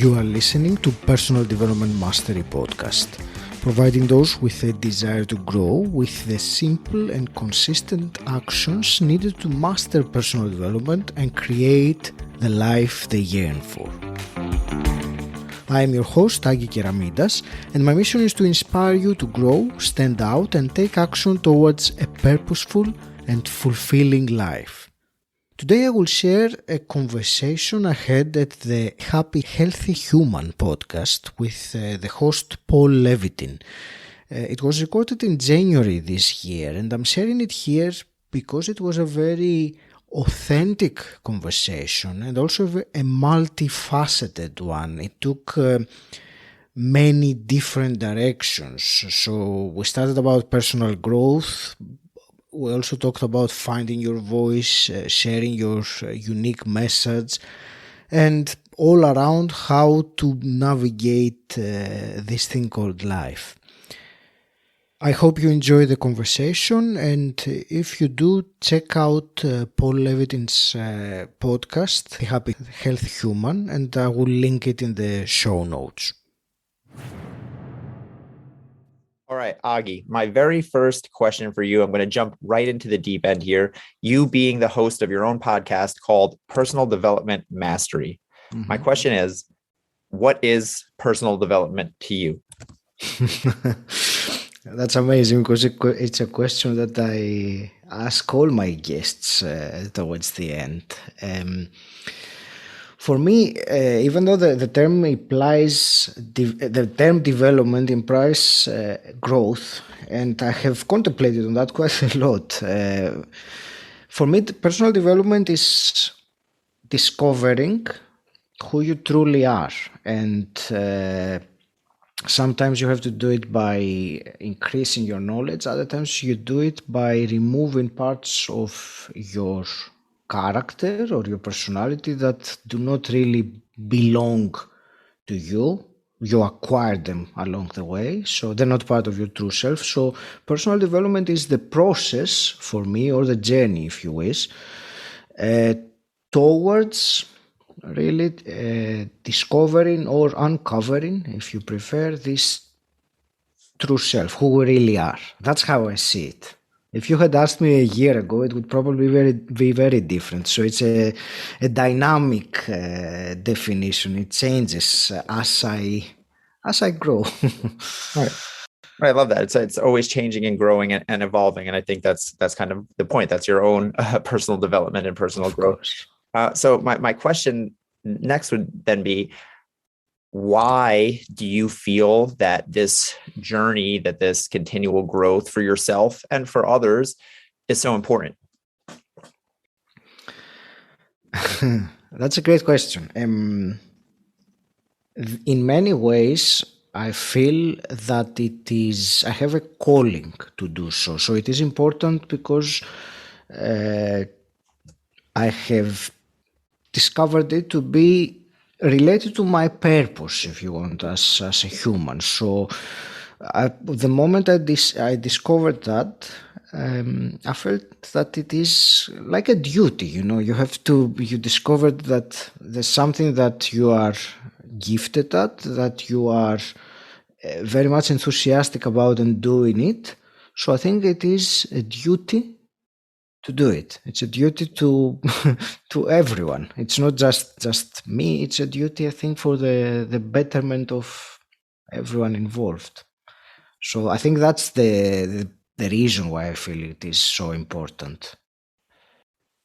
You are listening to Personal Development Mastery Podcast, providing those with a desire to grow with the simple and consistent actions needed to master personal development and create the life they yearn for. I am your host, 𝗵cie𝘂𝘁𝘁, and my mission is to inspire you to grow, stand out, and take action towards a purposeful and fulfilling life. Today I will share a conversation I had at the 𝗵cie𝘂𝘁𝘁𝘁 podcast with the host Paul Levitin. It was recorded in January this year, and I'm sharing it here because it was a very authentic conversation and also a multifaceted one. It took many different directions. So we started about personal growth. We also talked about finding your voice, sharing your unique message, and all around how to navigate this thing called life. I hope you enjoy the conversation, and if you do, check out Paul Levitin's podcast, The 𝗵cie𝘂𝘁𝘁𝘁, and I will link it in the show notes. All right, Agi, my very first question for you, I'm going to jump right into the deep end here. You being the host of your own podcast called Personal Development Mastery. Mm-hmm. My question is, what is personal development to you? That's amazing because it's a question that I ask all my guests towards the end. For me, even though the term implies, the term development implies growth, and I have contemplated on that quite a lot. For me, personal development is discovering who you truly are, and sometimes you have to do it by increasing your knowledge. Other times you do it by removing parts of your character or your personality that do not really belong to you. You acquire them along the way, so they're not part of your true self. So personal development is the process for me, or the journey, if you wish, towards really discovering or uncovering, if you prefer, this true self, who we really are. That's how I see it. If you had asked me a year ago, it would probably be very different. So it's a dynamic definition. It changes as I grow. Right. I love that. It's always changing and growing and evolving. And I think that's kind of the point. That's your own personal development and personal growth. So my question next would then be, why do you feel that this journey, that this continual growth for yourself and for others is so important? That's a great question. In many ways, I feel that I have a calling to do so. So it is important because I have discovered it to be related to my purpose, if you want, as a human. So the moment I discovered that, I felt that it is like a duty, you discovered that there's something that you are gifted at, that you are very much enthusiastic about and doing it. So I think it is a duty to do it. It's a duty to everyone. It's not just me. It's a duty, I think, for the betterment of everyone involved. So I think that's the reason why I feel it is so important.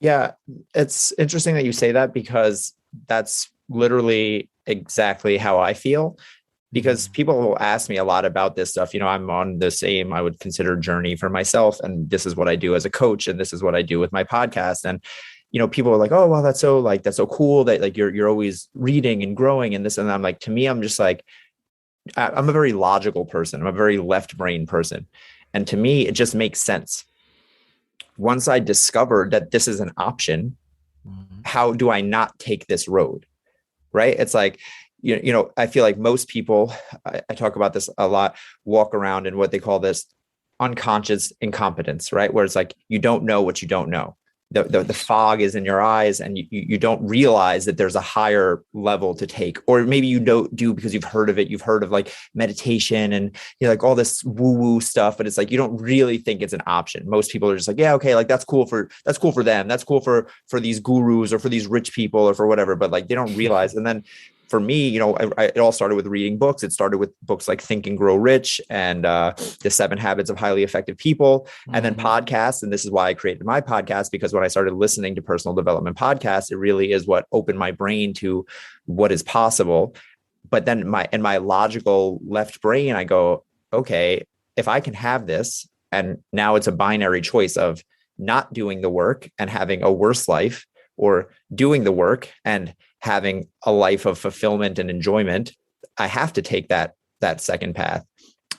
Yeah, it's interesting that you say that, because that's literally exactly how I feel. Because people will ask me a lot about this stuff. I'm on the same, I would consider, journey for myself. And this is what I do as a coach. And this is what I do with my podcast. And, people are like, oh, well, that's so cool that you're always reading and growing and this. And I'm like, to me, I'm just like, I'm a very logical person. I'm a very left brain person. And to me, it just makes sense. Once I discovered that this is an option, how do I not take this road? Right? It's like, I feel like most people, I talk about this a lot, walk around in what they call this unconscious incompetence, right? Where it's like, you don't know what you don't know. the fog is in your eyes, and you don't realize that there's a higher level to take. Or maybe you don't do because you've heard of it. You've heard of like meditation and like all this woo-woo stuff, but it's like you don't really think it's an option. Most people are just like, yeah, okay, like that's cool for them. That's cool for these gurus or for these rich people or for whatever, but like they don't realize. And then for me, it all started with reading books. It started with books like Think and Grow Rich and The 7 Habits of Highly Effective People, and then podcasts. And this is why I created my podcast, because when I started listening to personal development podcasts, it really is what opened my brain to what is possible. But then in my logical left brain, I go, okay, if I can have this, and now it's a binary choice of not doing the work and having a worse life, or doing the work and having a life of fulfillment and enjoyment, I have to take that second path.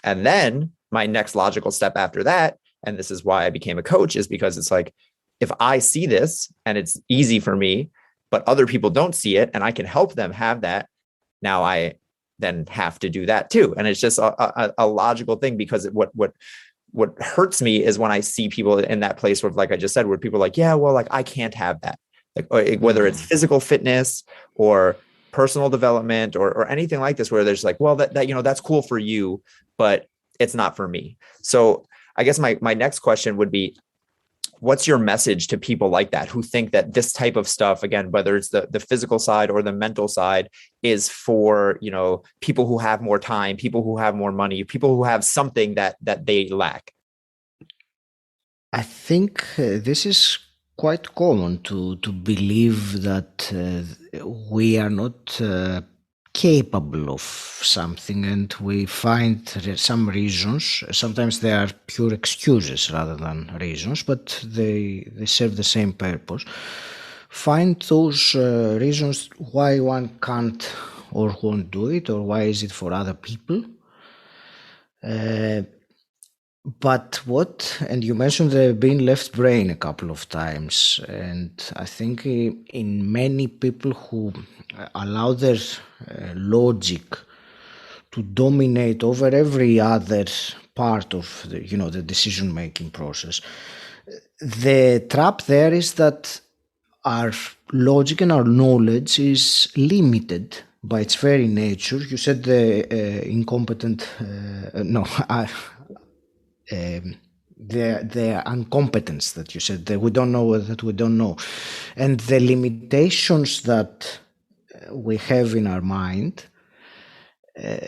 And then my next logical step after that, and this is why I became a coach, is because it's like, if I see this and it's easy for me, but other people don't see it and I can help them have that, now I then have to do that too. And it's just a logical thing, because what hurts me is when I see people in that place where, like I just said, where people are like, yeah, well, like I can't have that. Like whether it's physical fitness or personal development or anything like this, where there's like, well, that that's cool for you, but it's not for me. So I guess my next question would be, what's your message to people like that, who think that this type of stuff, again, whether it's the physical side or the mental side, is for, people who have more time, people who have more money, people who have something that they lack? I think this is quite common to believe that we are not capable of something, and we find some reasons. Sometimes they are pure excuses rather than reasons, but they serve the same purpose. Find those reasons why one can't or won't do it, or why is it for other people. And you mentioned the being left brain a couple of times, and I think in many people who allow their logic to dominate over every other part of the decision-making process, the trap there is that our logic and our knowledge is limited by its very nature. You said the the incompetence that you said, that we don't know that we don't know, and the limitations that we have in our mind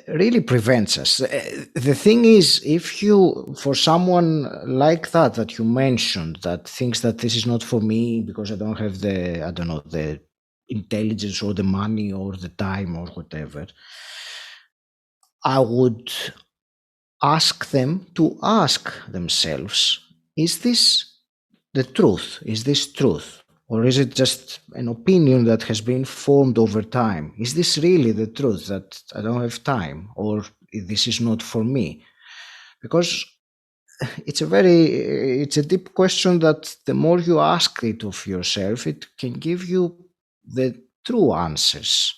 really prevents us. The thing is, if you, for someone like that you mentioned, that thinks that this is not for me because I don't have the intelligence or the money or the time or whatever, I would ask them to ask themselves, is this the truth? Is this truth? Or is it just an opinion that has been formed over time? Is this really the truth, that I don't have time, or this is not for me? Because it's a deep question that the more you ask it of yourself, it can give you the true answers.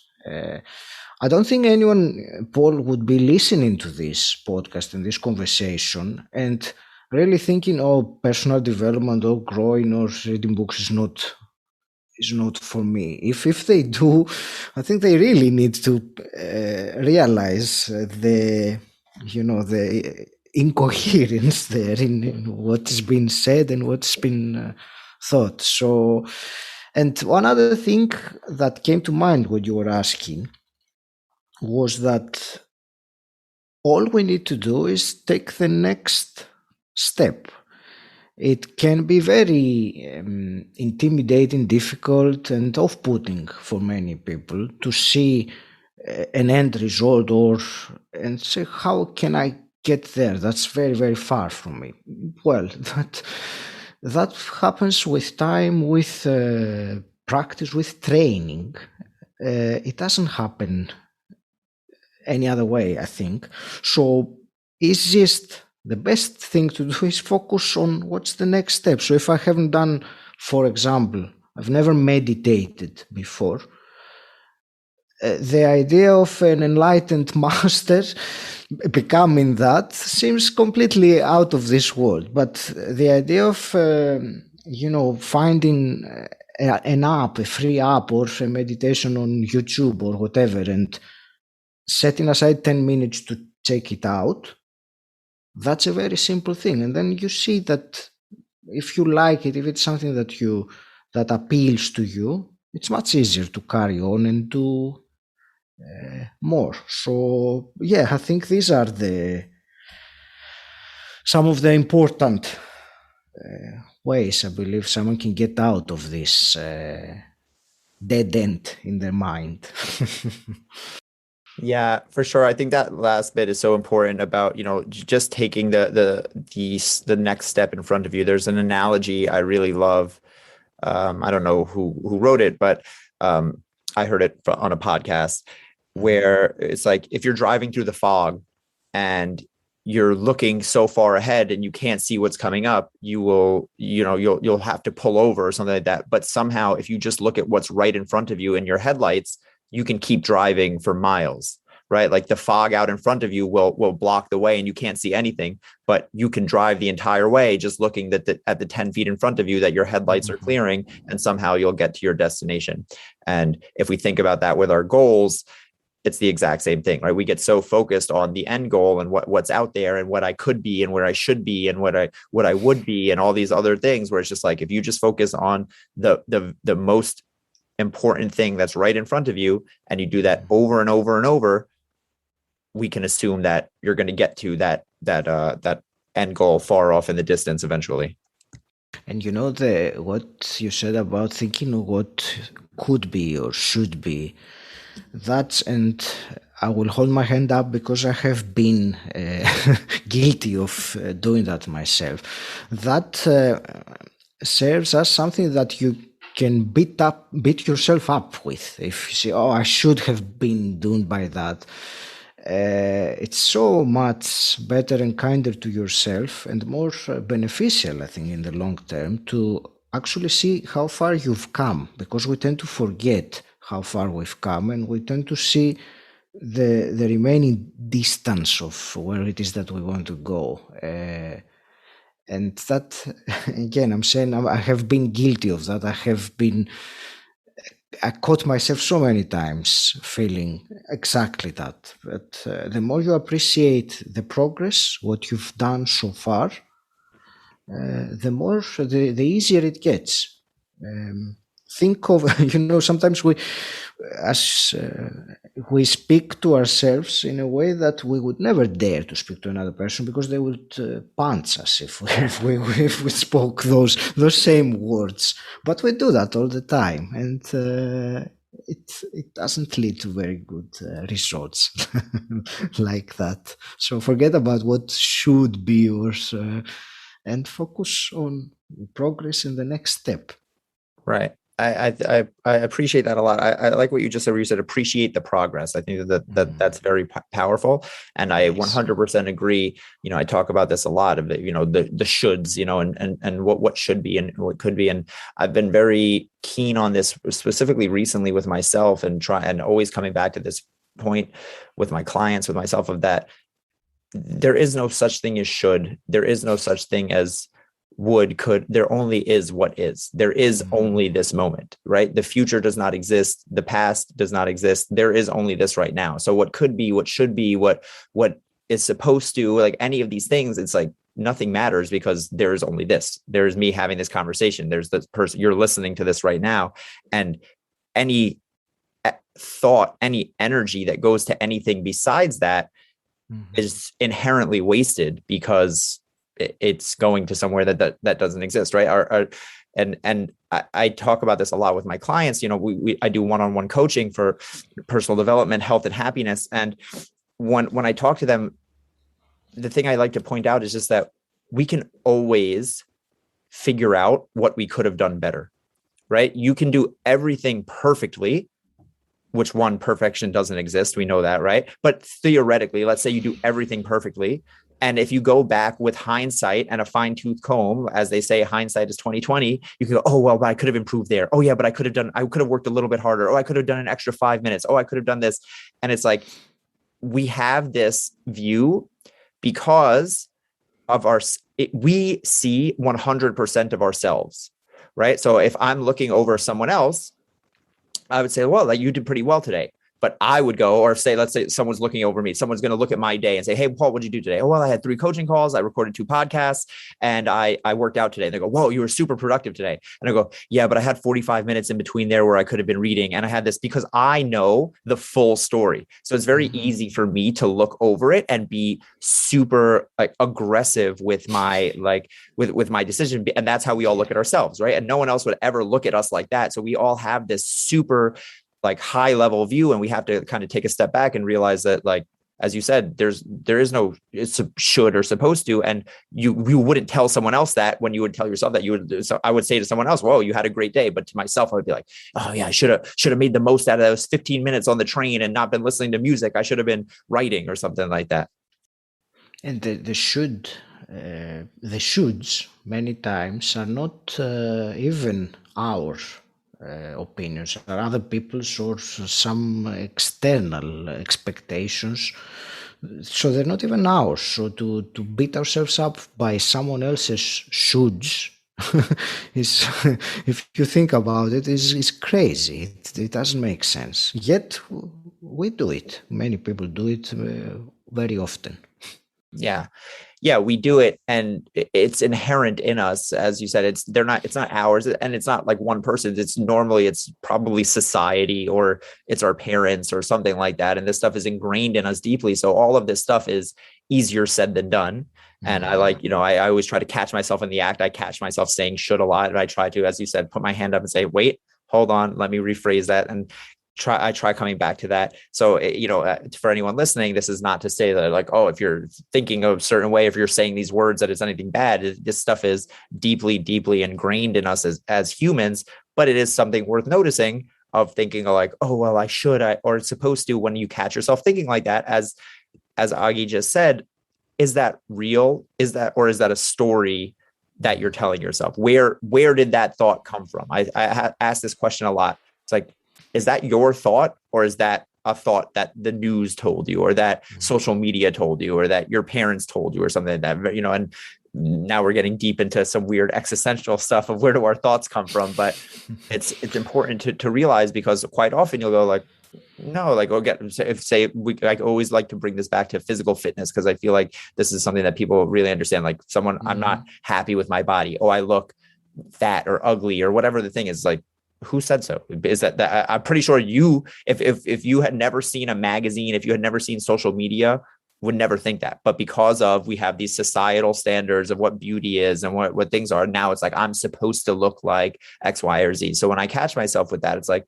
I don't think anyone, Paul, would be listening to this podcast and this conversation and really thinking, personal development or growing or reading books is not for me. If they do, I think they really need to realize the incoherence there in what is being said and what's been thought. So, and one other thing that came to mind when you were asking was that all we need to do is take the next step. It can be very intimidating, difficult, and off-putting for many people to see an end result and say, how can I get there? That's very, very far from me. Well, that happens with time, with practice, with training. It doesn't happen any other way, I think. So the best thing to do is focus on what's the next step. So if I haven't done, for example, I've never meditated before, the idea of an enlightened master becoming that seems completely out of this world. But the idea of finding an app, a free app or a meditation on YouTube or whatever, and setting aside 10 minutes to check it out, that's a very simple thing. And then you see that if you like it, if it's something that appeals to you, it's much easier to carry on and do more. So yeah, I think these are some of the important ways I believe someone can get out of this dead end in their mind. Yeah, for sure. I think that last bit is so important about, just taking the next step in front of you. There's an analogy I really love. I don't know who wrote it, but I heard it on a podcast where it's like, if you're driving through the fog and you're looking so far ahead and you can't see what's coming up, you'll have to pull over or something like that. But somehow, if you just look at what's right in front of you in your headlights, you can keep driving for miles, right? Like the fog out in front of you will block the way and you can't see anything, but you can drive the entire way just looking at the 10 feet in front of you that your headlights are clearing, and somehow you'll get to your destination. And if we think about that with our goals, it's the exact same thing, right? We get so focused on the end goal and what's out there and what I could be and where I should be and what I would be and all these other things, where it's just like, if you just focus on the most important thing that's right in front of you and you do that over and over and over, we can assume that you're going to get to that end goal far off in the distance eventually. And what you said about thinking of what could be or should be, and I will hold my hand up because I have been guilty of doing that myself. That serves as something that you can beat yourself up with. If you say, I should have been done by that. It's so much better and kinder to yourself and more beneficial, I think, in the long term, to actually see how far you've come, because we tend to forget how far we've come and we tend to see the remaining distance of where it is that we want to go. And that, again, I'm saying I have been guilty of that. I caught myself so many times feeling exactly that. But the more you appreciate the progress, what you've done so far, the easier it gets. Think of, sometimes we speak to ourselves in a way that we would never dare to speak to another person, because they would punch us if we spoke those same words. But we do that all the time, and it doesn't lead to very good results like that. So forget about what should be yours and focus on progress in the next step. Right. I appreciate that a lot. I like what you just said, where you said appreciate the progress. I think that's very powerful. And I 100% agree. I talk about this a lot of the shoulds, and what should be and what could be. And I've been very keen on this specifically recently with myself, and always coming back to this point with my clients, with myself, of that there is no such thing as should. There is no such thing as would, could. There only is what is. There is only this moment, right? The future does not exist. The past does not exist. There is only this right now. So what could be, what should be, what is supposed to, like any of these things, it's like nothing matters, because there is only this. There's me having this conversation. There's this person, you're listening to this right now. And any thought, any energy that goes to anything besides that is inherently wasted, because it's going to somewhere that doesn't exist, right? And I talk about this a lot with my clients. I do one-on-one coaching for personal development, health, and happiness. And when I talk to them, the thing I like to point out is just that we can always figure out what we could have done better, right? You can do everything perfectly, which perfection doesn't exist. We know that, right? But theoretically, let's say you do everything perfectly. And if you go back with hindsight and a fine-tooth comb, as they say, hindsight is 20/20, you can go, oh, well, but I could have improved there. Oh yeah, but I could have worked a little bit harder. Oh, I could have done an extra 5 minutes. Oh, I could have done this. And it's like, we have this view because of our we see 100% of ourselves, right? So if I'm looking over someone else, I would say, well, like, you did pretty well today. But I would go, or say, let's say someone's looking over me. Someone's going to look at my day and say, hey, Paul, what'd you do today? Oh, well, I had 3 coaching calls. I recorded 2 podcasts, and I worked out today. And they go, whoa, you were super productive today. And I go, yeah, but I had 45 minutes in between there where I could have been reading. And I had this, because I know the full story. So it's very easy for me to look over it and be super like aggressive with my, like with my decision. And that's how we all look at ourselves, right? And no one else would ever look at us like that. So we all have this super like high level view, and we have to kind of take a step back and realize that, like, as you said, there is no it's should or supposed to, and you wouldn't tell someone else that when you would tell yourself that. You would, so I would say to someone else, whoa, you had a great day. But to myself, I would be like, oh yeah, I should have made the most out of those 15 minutes on the train and not been listening to music. I should have been writing or something like that. And the shoulds many times are not even ours. Opinions or other people's, or some external expectations, so they're not even ours. So to beat ourselves up by someone else's shoulds is, if you think about it, is crazy. It doesn't make sense, yet we do it. Many people do it very often. Yeah, we do it, and it's inherent in us. As you said, it's not ours, and it's not like one person's. It's probably society, or it's our parents or something like that. And this stuff is ingrained in us deeply. So all of this stuff is easier said than done. And I I always try to catch myself in the act. I catch myself saying should a lot. And I try to, as you said, put my hand up and say, wait, hold on, let me rephrase that. And I try coming back to that. So, for anyone listening, this is not to say that, like, oh, if you're thinking a certain way, if you're saying these words, that it's anything bad. This stuff is deeply, deeply ingrained in us as humans, but it is something worth noticing, of thinking like, oh, well, or it's supposed to. When you catch yourself thinking like that, as Agi just said, is that real? Is that a story that you're telling yourself? Where did that thought come from? I ask this question a lot. It's like, is that your thought, or is that a thought that the news told you, or that social media told you, or that your parents told you, or something like that, and now we're getting deep into some weird existential stuff of where do our thoughts come from. But it's important to realize, because quite often you'll go like, no, like, I always like to bring this back to physical fitness, because I feel like this is something that people really understand. Like, I'm not happy with my body. Oh, I look fat or ugly or whatever the thing is. Like, who said so? Is that I'm pretty sure if you had never seen a magazine, if you had never seen social media, would never think that. But because we have these societal standards of what beauty is and what things are, now it's like, I'm supposed to look like X, Y, or Z. So when I catch myself with that, it's like,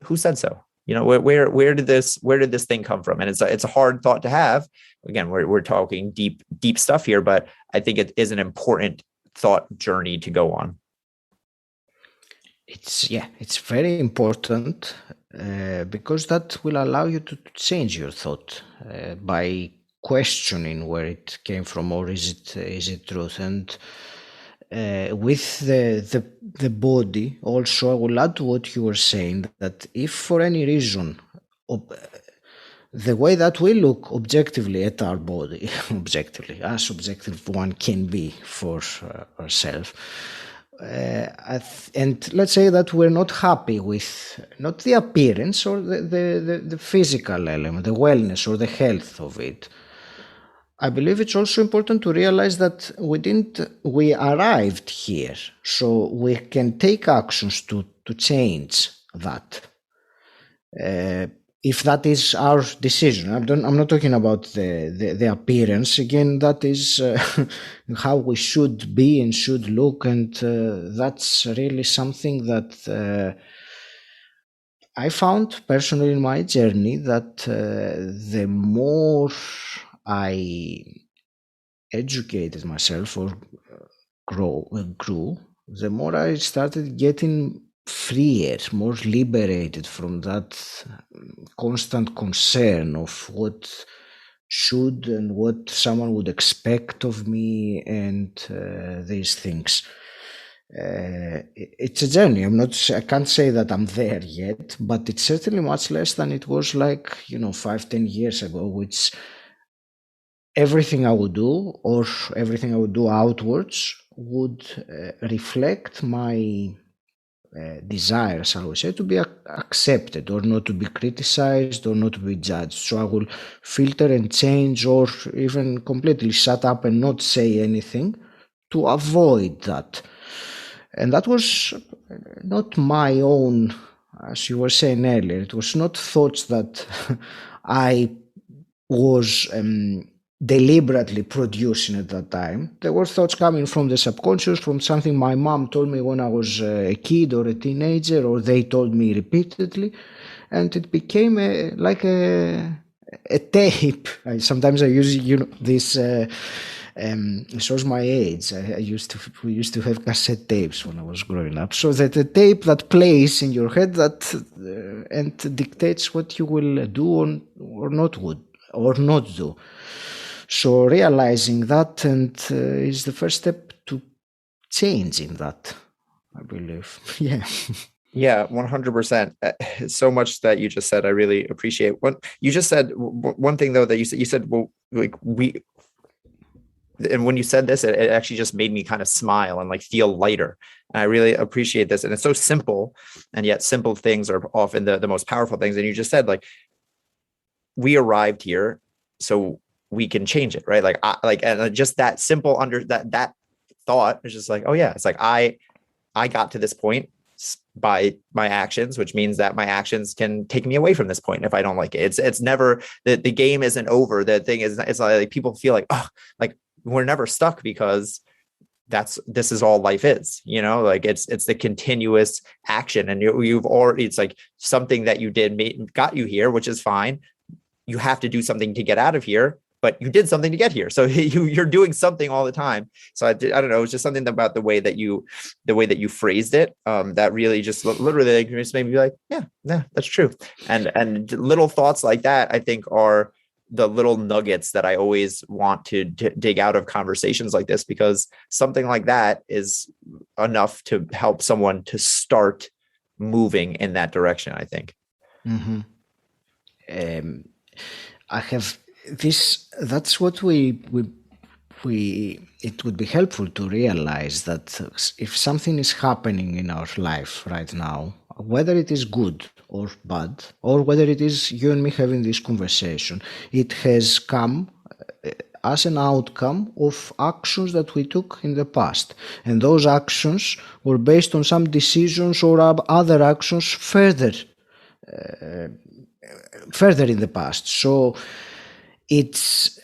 who said so? Where did this thing come from? And it's a hard thought to have. Again, we're talking deep stuff here, but I think it is an important thought journey to go on. It's very important, because that will allow you to change your thought by questioning where it came from, or is it truth. And with the body also, I will add to what you were saying, that if for any reason the way that we look objectively at our body, as objective one can be for ourselves, and let's say that we're not happy with not the appearance or the physical element, the wellness or the health of it, I believe it's also important to realize that we arrived here, so we can take actions to change that. If that is our decision, I'm not talking about the appearance. Again, that is how we should be and should look, and that's really something that I found personally in my journey, that the more I educated myself or grew, the more I started getting freer, more liberated from that constant concern of what should and what someone would expect of me, and these things. It's a journey. I can't say that I'm there yet, but it's certainly much less than it was like 5-10 years ago, which everything I would do, or everything I would do outwards, would reflect my desire, shall we say, to be accepted, or not to be criticized, or not to be judged. So I will filter and change, or even completely shut up and not say anything to avoid that. And that was not my own, as you were saying earlier. It was not thoughts that I was deliberately producing at that time. There were thoughts coming from the subconscious, from something my mom told me when I was a kid or a teenager, or they told me repeatedly, and it became like a tape. Sometimes I use this. It shows my age. We used to have cassette tapes when I was growing up. So that a tape that plays in your head that and dictates what you will do or not do. So realizing that is the first step to changing that, I believe. Yeah. Yeah, 100%. So much that you just said, I really appreciate. What you just said, one thing though that you said, well, like and when you said this, it actually just made me kind of smile and like feel lighter. And I really appreciate this. And it's so simple, and yet simple things are often the most powerful things. And you just said, like, we arrived here so we can change it, right? And just that simple that thought is just like, oh yeah, it's like I got to this point by my actions, which means that my actions can take me away from this point if I don't like it. It's never the game isn't over. The thing is, it's like people feel like, oh, like we're never stuck because this is all life is, like it's the continuous action, and you've already, it's like something that you did got you here, which is fine. You have to do something to get out of here, but you did something to get here. So you're doing something all the time. So I don't know. It's just something about the way that you phrased it. That really just literally just made me be like, yeah, that's true. And little thoughts like that, I think, are the little nuggets that I always want to dig out of conversations like this, because something like that is enough to help someone to start moving in that direction, I think. Mm-hmm. I have this. That's what we. It would be helpful to realize that if something is happening in our life right now, whether it is good or bad, or whether it is you and me having this conversation, it has come as an outcome of actions that we took in the past. And those actions were based on some decisions or other actions further in the past. So it's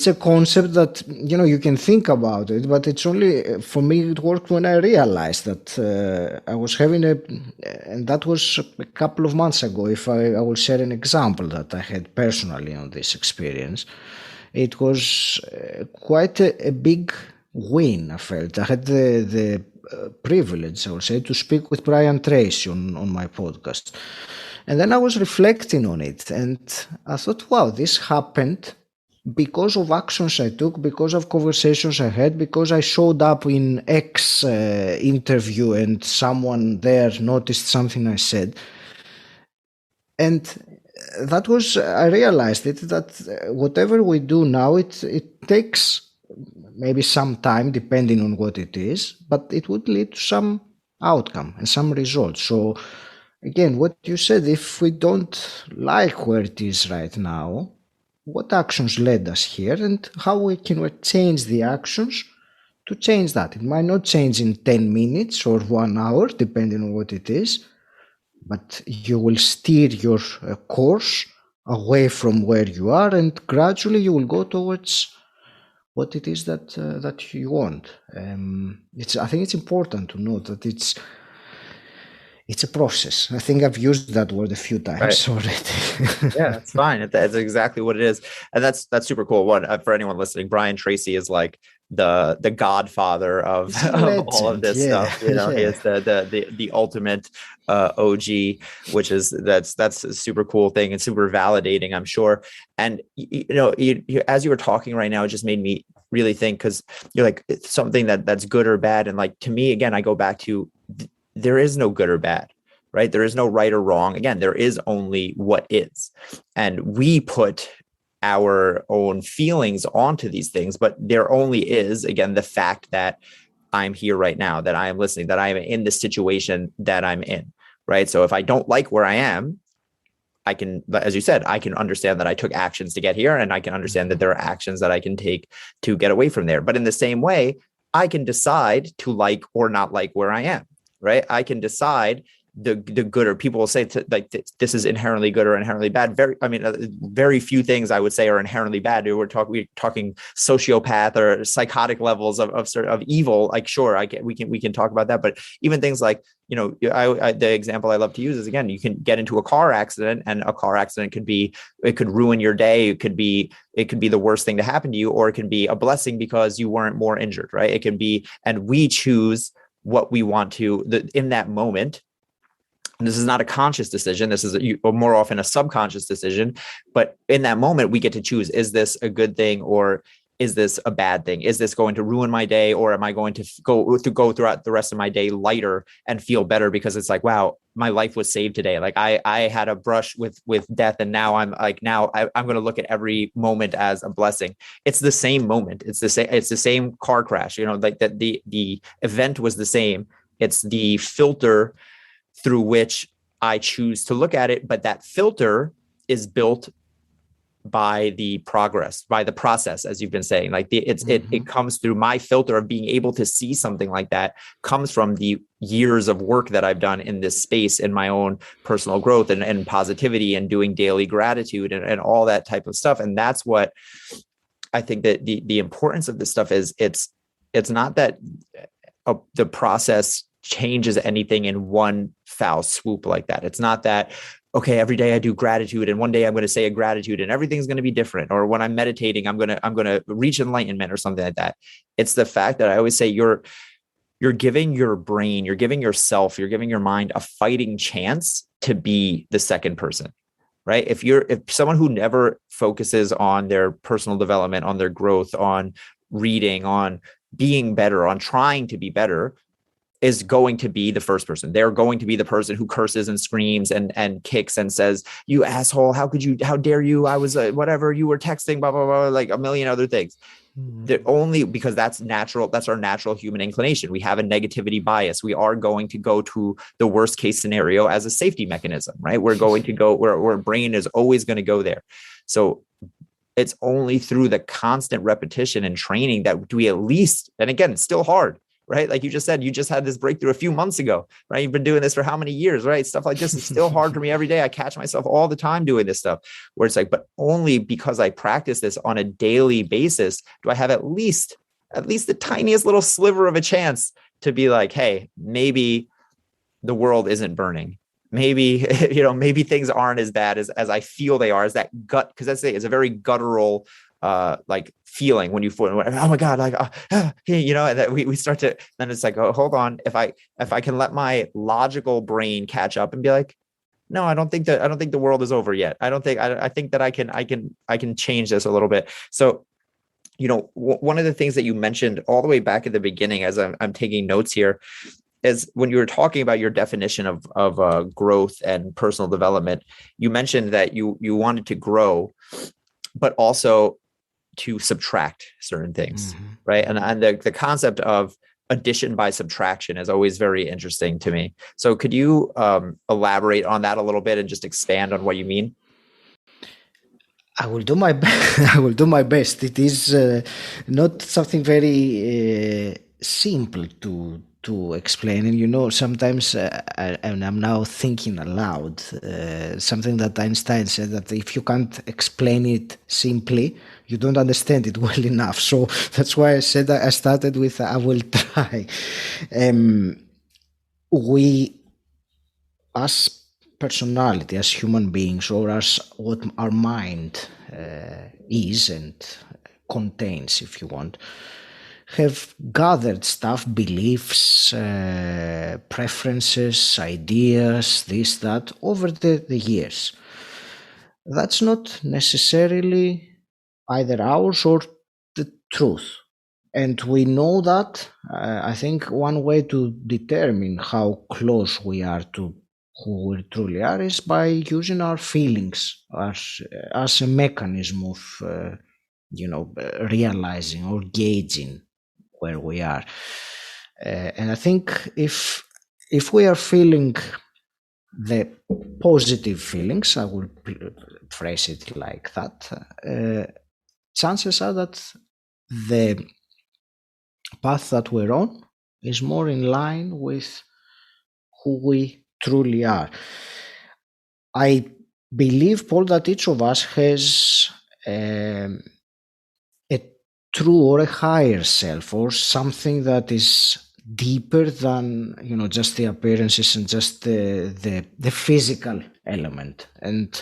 a concept that you can think about it, but it's only for me. It worked when I realized that I was having and that was a couple of months ago. If I will share an example that I had personally on this experience, it was quite a big win. I felt I had the privilege, I would say, to speak with Brian Tracy on my podcast. And then I was reflecting on it, and I thought, wow, this happened because of actions I took, because of conversations I had, because I showed up in X interview and someone there noticed something I said. And that was, I realized it, that whatever we do now, it takes maybe some time, depending on what it is, but it would lead to some outcome and some results. So again, what you said, if we don't like where it is right now, what actions led us here, and how we can change the actions to change that. It might not change in 10 minutes or 1 hour, depending on what it is, but you will steer your course away from where you are, and gradually you will go towards what it is that you want. I think it's important to note that it's a process. I think I've used that word a few times already. Yeah, it's fine. That's exactly what it is. And that's super cool. For anyone listening, Brian Tracy is like the godfather of all of this stuff. He is the ultimate OG, which is that's a super cool thing and super validating, I'm sure. And as you were talking right now, it just made me really think, because you're like, it's something that's good or bad. And like, to me, again, I go back to, there is no good or bad, right? There is no right or wrong. Again, there is only what is. And we put our own feelings onto these things, but there only is, again, the fact that I'm here right now, that I am listening, that I am in the situation that I'm in, right? So if I don't like where I am, I can, as you said, I can understand that I took actions to get here, and I can understand that there are actions that I can take to get away from there. But in the same way, I can decide to like or not like where I am, right? I can decide the good, or people will say like this is inherently good or inherently bad. Very few things I would say are inherently bad. We're talking sociopath or psychotic levels of evil. Like, sure, we can talk about that, but even things like, the example I love to use is, again, you can get into a car accident, and a car accident could ruin your day. It could be the worst thing to happen to you, or it can be a blessing because you weren't more injured, right? It can be, and we choose what we want to in that moment. And this is not a conscious decision. This is more often a subconscious decision. But in that moment, we get to choose, is this a good thing, or is this a bad thing? Is this going to ruin my day, or am I going to go throughout the rest of my day lighter and feel better because it's like, wow, my life was saved today. Like I had a brush with death, and now I'm going to look at every moment as a blessing. It's the same moment. It's the same car crash. Like that the event was the same. It's the filter through which I choose to look at it. But that filter is built by the process, as you've been saying. Like it comes through my filter of being able to see something like that, comes from the years of work that I've done in this space, in my own personal growth and positivity, and doing daily gratitude and all that type of stuff. And that's what I think that the importance of this stuff is. It's not that the process changes anything in one foul swoop like that. It's not that, okay, every day I do gratitude, and one day I'm going to say a gratitude and everything's going to be different. Or when I'm meditating, I'm going to reach enlightenment or something like that. It's the fact that I always say you're giving your brain, you're giving yourself, you're giving your mind a fighting chance to be the second person, right? If someone who never focuses on their personal development, on their growth, on reading, on being better, on trying to be better, is going to be the first person. They're going to be the person who curses and screams and kicks and says, "You asshole, how dare you? I was whatever, you were texting, blah, blah, blah," like a million other things. Only because that's natural. That's our natural human inclination. We have a negativity bias. We are going to go to the worst case scenario as a safety mechanism, right? We're going to go where our brain is always going to go there. So it's only through the constant repetition and training that we at least, and again, it's still hard, right? Like you just said, you just had this breakthrough a few months ago, right? You've been doing this for how many years, right? Stuff like this is still hard for me every day. I catch myself all the time doing this stuff where it's like, but only because I practice this on a daily basis do I have at least the tiniest little sliver of a chance to be like, hey, maybe the world isn't burning. Maybe, maybe things aren't as bad as I feel they are, as that gut, because that's it's a very guttural like feeling when you feel, oh my God, like, and that we start to, then it's like, oh, hold on. If I can let my logical brain catch up and be like, no, I don't think the world is over yet. I think that I can change this a little bit. So, one of the things that you mentioned all the way back at the beginning, as I'm taking notes here, is when you were talking about your definition of growth and personal development, you mentioned that you wanted to grow, but also to subtract certain things, right? And the concept of addition by subtraction is always very interesting to me. So could you elaborate on that a little bit and just expand on what you mean? I will do my best. I will do my best. It is not something very simple to explain. And sometimes, and I'm now thinking aloud, something that Einstein said, that if you can't explain it simply, you don't understand it well enough. So that's why I said I started with I will try. We, as personality, as human beings, or as what our mind is and contains, if you want, have gathered stuff, beliefs, preferences, ideas, this, that, over the years. That's not necessarily either ours or the truth. And we know that. I think one way to determine how close we are to who we truly are is by using our feelings as a mechanism of, realizing or gauging where we are. And I think if we are feeling the positive feelings, I will phrase it like that, chances are that the path that we're on is more in line with who we truly are. I believe, Paul, that each of us has a true or a higher self, or something that is deeper than just the appearances and just the physical element. And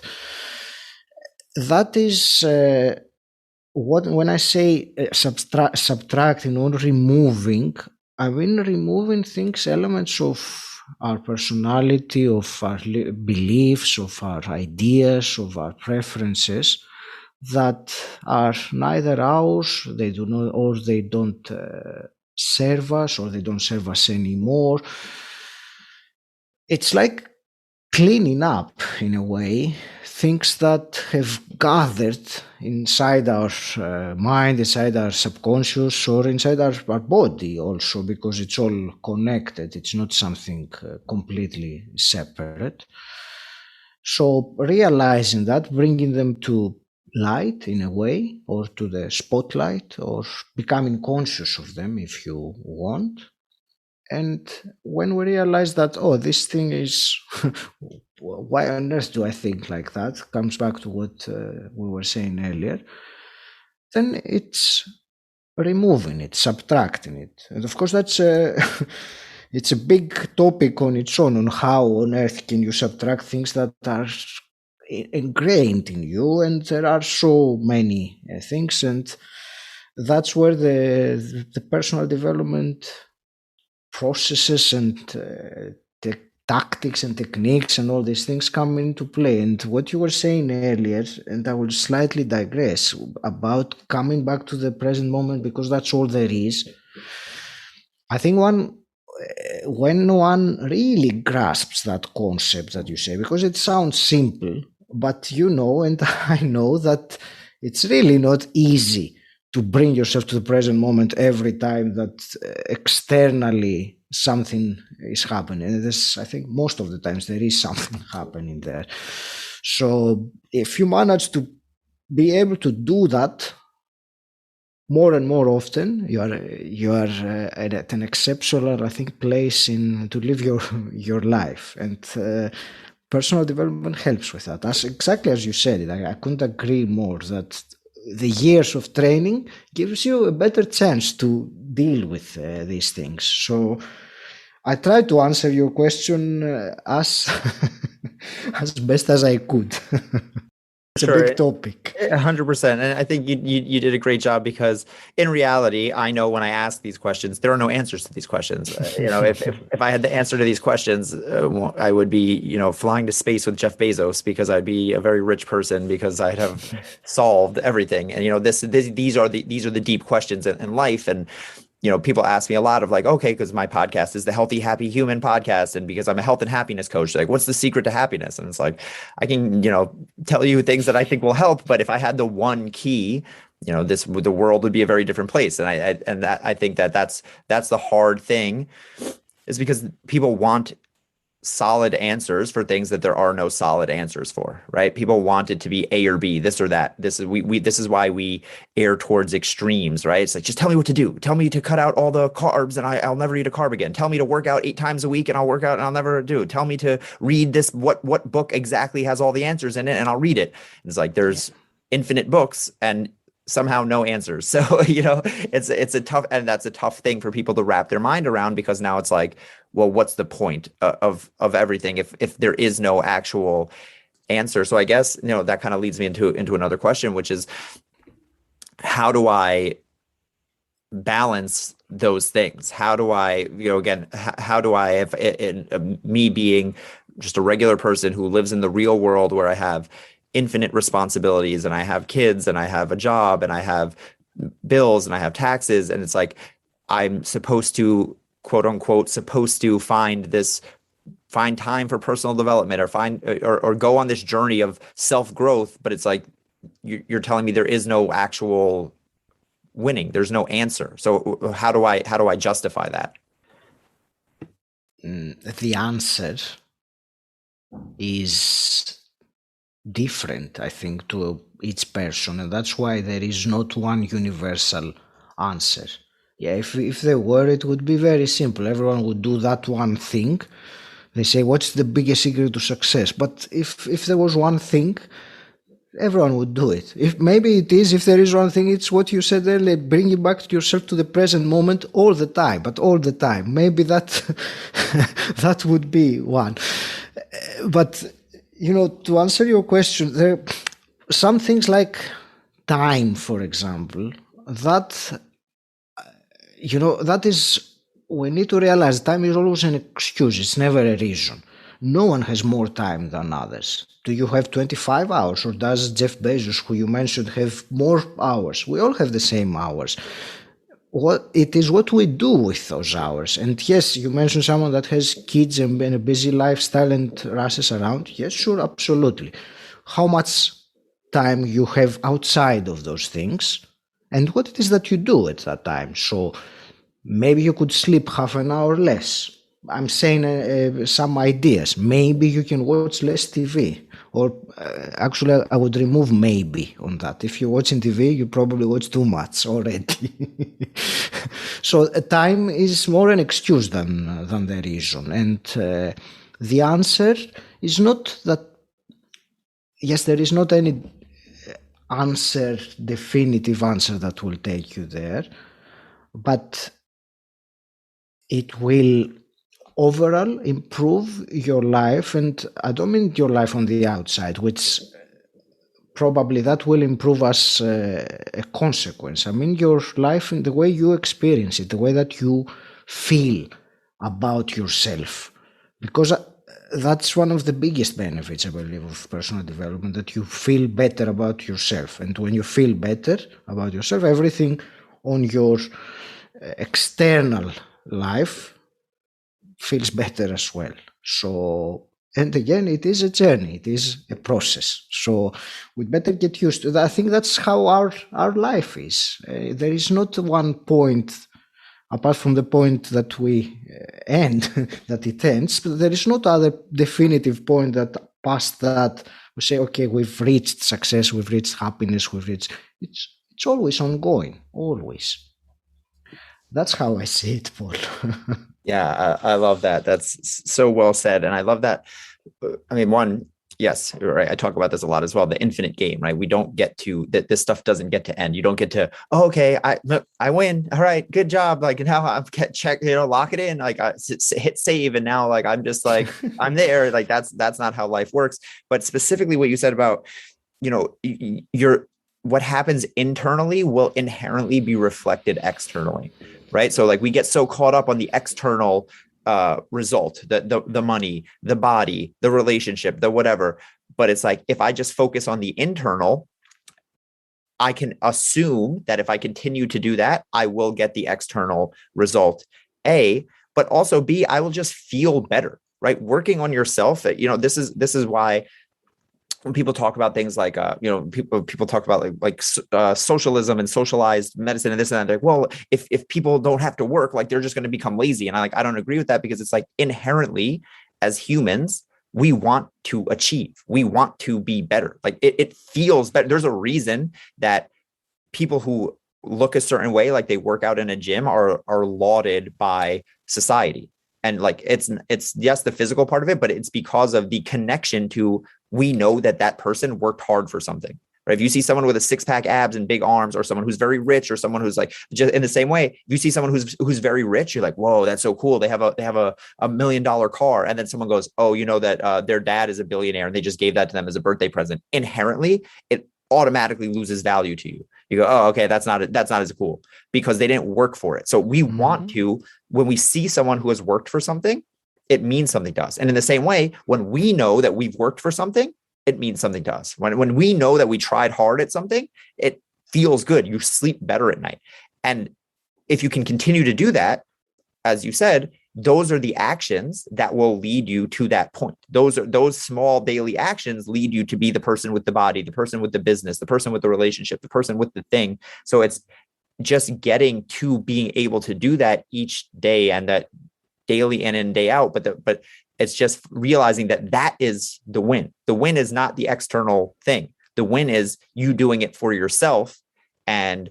that is when I say subtracting or removing, I mean removing things, elements of our personality, of our beliefs, of our ideas, of our preferences that are neither ours, they do not, or they don't serve us, or they don't serve us anymore. It's like cleaning up, in a way, things that have gathered inside our mind, inside our subconscious, or inside our body also, because it's all connected. It's not something completely separate. So realizing that, bringing them to light in a way, or to the spotlight, or becoming conscious of them if you want. And when we realize that, oh, this thing is, why on earth do I think like that? Comes back to what we were saying earlier. Then it's removing it, subtracting it. And of course, that's it's a big topic on its own, on how on earth can you subtract things that are ingrained in you. And there are so many things. And that's where the personal development processes and the tactics and techniques and all these things come into play. And what you were saying earlier, and I will slightly digress, about coming back to the present moment, because that's all there is. I think when one really grasps that concept that you say, because it sounds simple, but and I know that it's really not easy to bring yourself to the present moment every time that externally something is happening. And I think most of the times there is something happening there. So if you manage to be able to do that more and more often, you are at an exceptional, I think, place to live your life. And personal development helps with that. Exactly as you said it. I couldn't agree more that the years of training gives you a better chance to deal with these things. So I tried to answer your question as best as I could. It's a big topic. 100%. And I think you did a great job, because in reality, I know when I ask these questions, there are no answers to these questions. If I had the answer to these questions, I would be, flying to space with Jeff Bezos, because I'd be a very rich person, because I'd have solved everything. And these are the deep questions in life. And people ask me a lot of like, okay, because my podcast is the Healthy, Happy Human podcast. And because I'm a health and happiness coach, like, what's the secret to happiness? And it's like, I can, tell you things that I think will help. But if I had the one key, the world would be a very different place. And I think that's the hard thing, is because people want solid answers for things that there are no solid answers for, right? People want it to be A or B, this or that. This is why we err towards extremes, right? It's like, just tell me what to do. Tell me to cut out all the carbs and I'll never eat a carb again. Tell me to work out 8 times a week and I'll work out and I'll never do it. Tell me to read this, what book exactly has all the answers in it, and I'll read it. And it's like, there's infinite books and somehow no answers. So, it's a tough, and that's a tough thing for people to wrap their mind around, because now it's like, well, what's the point of everything if there is no actual answer? So I guess, that kind of leads me into another question, which is, how do I balance those things? How do I, if me being just a regular person who lives in the real world, where I have infinite responsibilities and I have kids and I have a job and I have bills and I have taxes, and it's like, I'm supposed to, quote unquote, find this find time for personal development or or go on this journey of self-growth, but it's like you're telling me there is no actual winning. There's no answer. So how do I justify that? The answer is different, I think, to each person, and that's why there is not one universal answer. Yeah, if there were, it would be very simple. Everyone would do that one thing. They say, what's the biggest secret to success? But if there was one thing, everyone would do it. If there is one thing, it's what you said earlier, bring you back to yourself, to the present moment all the time, but all the time. Maybe that that would be one. But, to answer your question, there are some things like time, for example, that, that is, we need to realize time is always an excuse. It's never a reason. No one has more time than others. Do you have 25 hours, or does Jeff Bezos, who you mentioned, have more hours? We all have the same hours. It is what we do with those hours. And yes, you mentioned someone that has kids and a busy lifestyle and rushes around. Yes, sure, absolutely. How much time you have outside of those things and what it is that you do at that time. So maybe you could sleep half an hour less. I'm saying some ideas. Maybe you can watch less TV. Or actually, I would remove maybe on that. If you're watching TV, you probably watch too much already. So time is more an excuse than the reason. And the answer is not that, yes, there is not any definitive answer that will take you there, but it will overall improve your life. And I don't mean your life on the outside, which probably that will improve as a consequence. I mean your life in the way you experience it, the way that you feel about yourself. Because that's one of the biggest benefits, I believe, of personal development, that you feel better about yourself. And when you feel better about yourself, everything on your external life feels better as well. So, and again, it is a journey, it is a process. So we'd better get used to that. I think that's how our life is. There is not one point, apart from the point that we end, that it ends, but there is not other definitive point that past that we say, okay, we've reached success, we've reached happiness, it's always ongoing, always. That's how I see it, Paul. Yeah, I love that. That's so well said. And I love that. I mean, yes, you're right. I talk about this a lot as well. The infinite game, right? We don't get to that. This stuff doesn't get to end. You don't get to, oh, okay, I win. All right, good job. Like, and now I've check, lock it in. Like, I hit save, and now like I'm just like I'm there. Like that's not how life works. But specifically, what you said about, what happens internally will inherently be reflected externally, right? So like we get so caught up on the external result, the money, the body, the relationship, the whatever. But it's like, if I just focus on the internal, I can assume that if I continue to do that, I will get the external result, A, but also B, I will just feel better, right? Working on yourself, this is why when people talk about things like, people talk about like socialism and socialized medicine and this and that, they're like, well, if people don't have to work, like they're just going to become lazy. And I don't agree with that, because it's like inherently as humans, we want to achieve, we want to be better. Like it feels better. There's a reason that people who look a certain way, like they work out in a gym, are lauded by society. And like, it's yes, the physical part of it, but it's because of the connection to, we know that person worked hard for something, right? If you see someone with a 6-pack abs and big arms, or someone who's very rich, or someone who's like, just in the same way, if you see someone who's very rich, you're like, whoa, that's so cool. They have a $1 million car. And then someone goes, oh, that their dad is a billionaire and they just gave that to them as a birthday present. Inherently, it automatically loses value to you. You go, oh, okay, that's not as cool, because they didn't work for it. So we want to, when we see someone who has worked for something, it means something to us. And in the same way, when we know that we've worked for something, it means something to us. When we know that we tried hard at something, it feels good. You sleep better at night. And if you can continue to do that, as you said, those are the actions that will lead you to that point. Those small daily actions lead you to be the person with the body, the person with the business, the person with the relationship, the person with the thing. So it's just getting to being able to do that each day, and that daily in and day out. But it's just realizing that is the win. The win is not the external thing. The win is you doing it for yourself and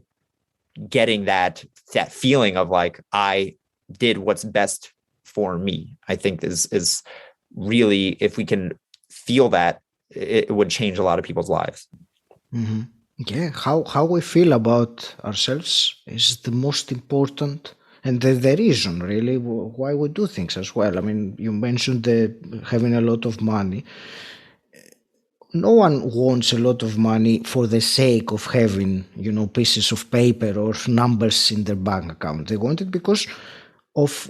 getting that feeling of like, I did what's best for me. I think is really, if we can feel that, it would change a lot of people's lives. Mm-hmm. Yeah, how we feel about ourselves is the most important, and the reason really why we do things as well. I mean, you mentioned having a lot of money. No one wants a lot of money for the sake of having, pieces of paper or numbers in their bank account. They want it because of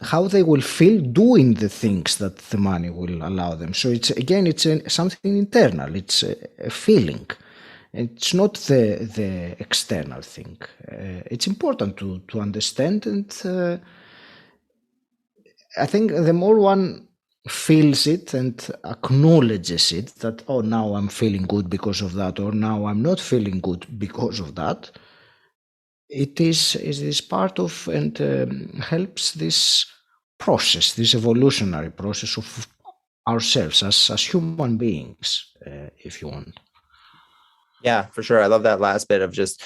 how they will feel doing the things that the money will allow them. So it's something internal. It's a feeling. It's not the external thing. It's important to understand, and I think the more one feels it and acknowledges it, that, oh, now I'm feeling good because of that, or now I'm not feeling good because of that, it is part of and helps this process, this evolutionary process of ourselves as human beings, if you want. Yeah, for sure. I love that last bit of just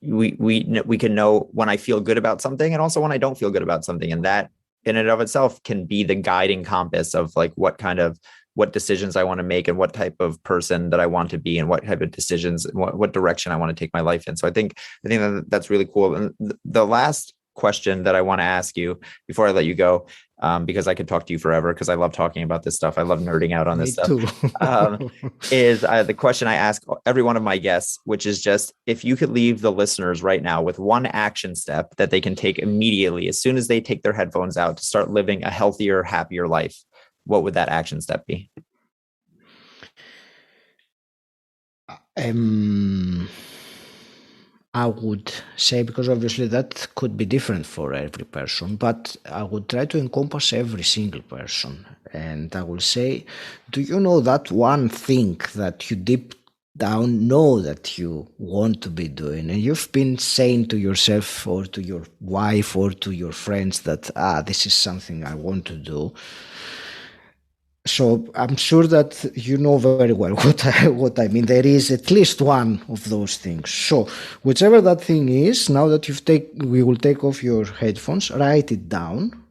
we can know when I feel good about something, and also when I don't feel good about something, and that in and of itself can be the guiding compass of like what decisions I want to make, and what type of person that I want to be, and what type of decisions, what direction I want to take my life in. So I think that's really cool. And the last question that I want to ask you before I let you go, because I could talk to you forever, because I love talking about this stuff. I love nerding out on this stuff. Is the question I ask every one of my guests, which is just, if you could leave the listeners right now with one action step that they can take immediately, as soon as they take their headphones out, to start living a healthier, happier life, what would that action step be? I would say, because obviously that could be different for every person, but I would try to encompass every single person. And I will say, do you know that one thing that you deep down know that you want to be doing, and you've been saying to yourself or to your wife or to your friends that, this is something I want to do? So I'm sure that you know very well what I mean. There is at least one of those things. So whichever that thing is, now that we will take off your headphones, write it down,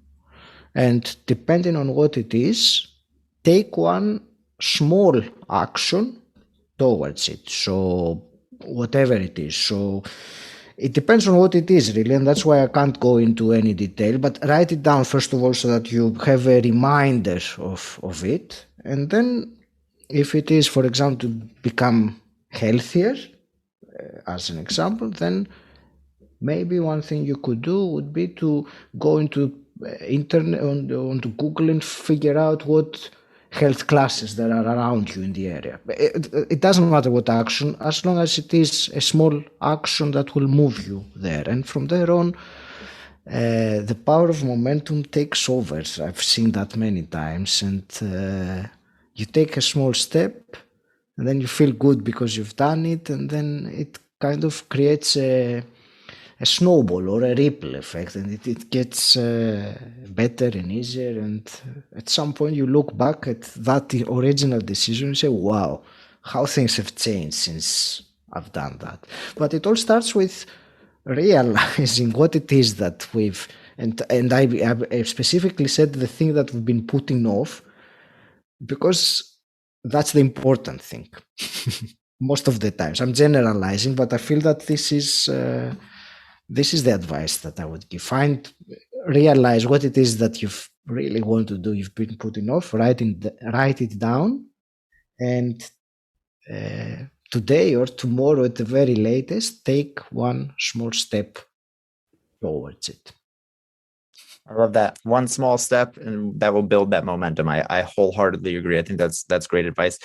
and depending on what it is, take one small action towards it. So whatever it is. So it depends on what it is, really, and that's why I can't go into any detail, but write it down first of all so that you have a reminder of it. And then if it is, for example, to become healthier, as an example, then maybe one thing you could do would be to go into internet, onto Google, and figure out what health classes that are around you in the area. It doesn't matter what action, as long as it is a small action that will move you there. And from there on, the power of momentum takes over. I've seen that many times. And you take a small step, and then you feel good because you've done it, and then it kind of creates a snowball or a ripple effect, and it gets better and easier. And at some point you look back at that original decision and say, wow, how things have changed since I've done that. But it all starts with realizing what it is that and I specifically said the thing that we've been putting off, because that's the important thing. Most of the times, I'm generalizing, but I feel that this is the advice that I would give. Realize what it is that you really want to do, you've been putting off, write it down, and today or tomorrow at the very latest, take one small step towards it. I love that. One small step, and that will build that momentum. I wholeheartedly agree. I think that's great advice.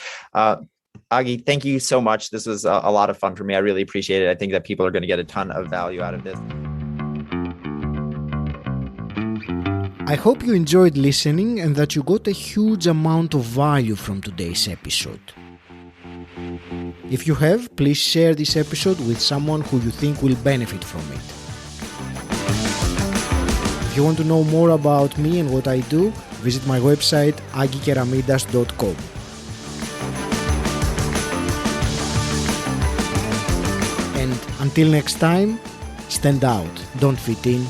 Agi, thank you so much. This was a lot of fun for me. I really appreciate it. I think that people are going to get a ton of value out of this. I hope you enjoyed listening and that you got a huge amount of value from today's episode. If you have, please share this episode with someone who you think will benefit from it. If you want to know more about me and what I do, visit my website 𝗵cie𝘀𝘁.com. And until next time, stand out, don't fit in,